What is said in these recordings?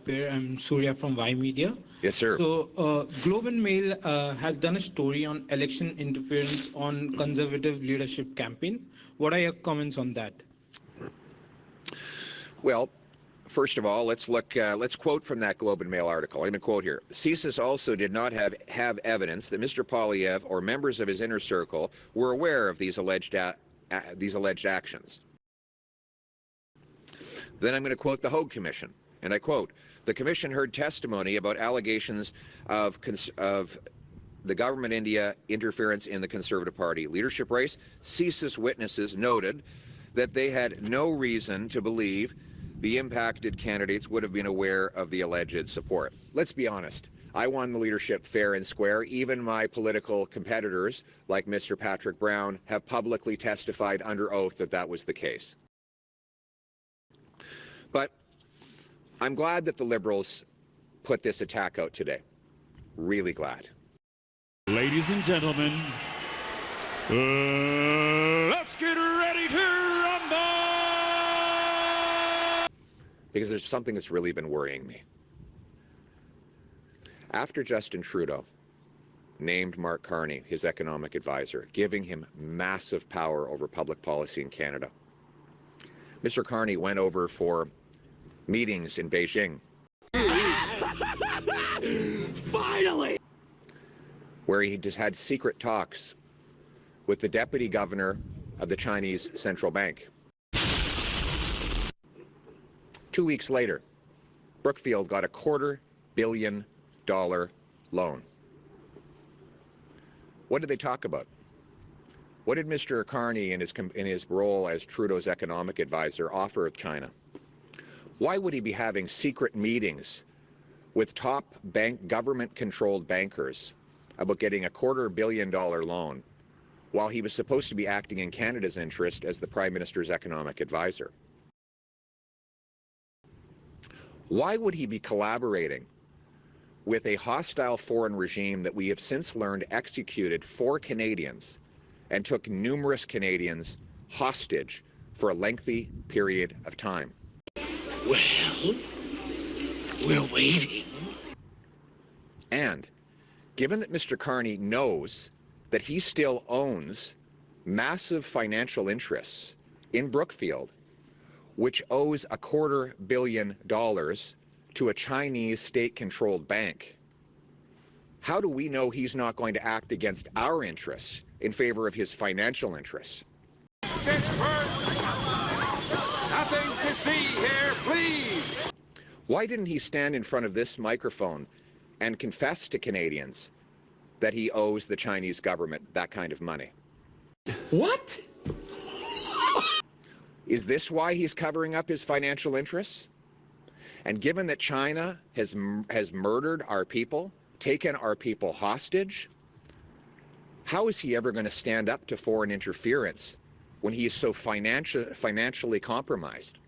Pair. I'm Surya from Y Media. Yes, sir. So, Globe and Mail has done a story on election interference on conservative leadership campaign. What are your comments on that? Well, first of all, let's quote from that Globe and Mail article. I'm going to quote here. CSIS also did not have evidence that Mr. Poilievre or members of his inner circle were aware of these alleged actions. Then I'm going to quote the Hogue Commission, and I quote, "The Commission heard testimony about allegations of the government India interference in the Conservative Party leadership race. CSIS witnesses noted that they had no reason to believe the impacted candidates would have been aware of the alleged support." Let's be honest. I won the leadership fair and square. Even my political competitors, like Mr. Patrick Brown, have publicly testified under oath that that was the case. But I'm glad that the Liberals put this attack out today. Really glad. Ladies and gentlemen, let's get ready to rumble! Because there's something that's really been worrying me. After Justin Trudeau named Mark Carney his economic advisor, giving him massive power over public policy in Canada, Mr. Carney went over for meetings in Beijing. Finally! Where he just had secret talks with the deputy governor of the Chinese Central Bank. 2 weeks later, Brookfield got a $250 million loan. What did they talk about? What did Mr. Carney in his role as Trudeau's economic advisor offer China? Why would he be having secret meetings with top government-controlled bankers about getting a $250 million loan while he was supposed to be acting in Canada's interest as the Prime Minister's economic advisor? Why would he be collaborating with a hostile foreign regime that we have since learned executed 4 Canadians and took numerous Canadians hostage for a lengthy period of time? Well, we're waiting. And given that Mr. Carney knows that he still owns massive financial interests in Brookfield, which owes a $250 million to a Chinese state-controlled bank, how do we know he's not going to act against our interests in favor of his financial interests? Disperse! Nothing to see here, please! Why didn't he stand in front of this microphone and confess to Canadians that he owes the Chinese government that kind of money? What? Is this why he's covering up his financial interests? And given that China has murdered our people, taken our people hostage, how is he ever going to stand up to foreign interference when he is so financially compromised?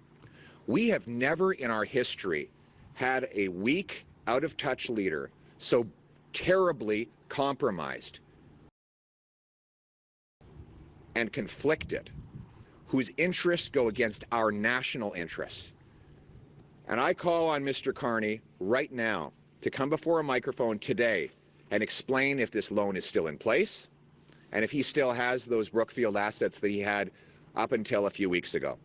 We have never in our history had a weak, out-of-touch leader so terribly compromised and conflicted, whose interests go against our national interests. And I call on Mr. Carney right now to come before a microphone today and explain if this loan is still in place and if he still has those Brookfield assets that he had up until a few weeks ago.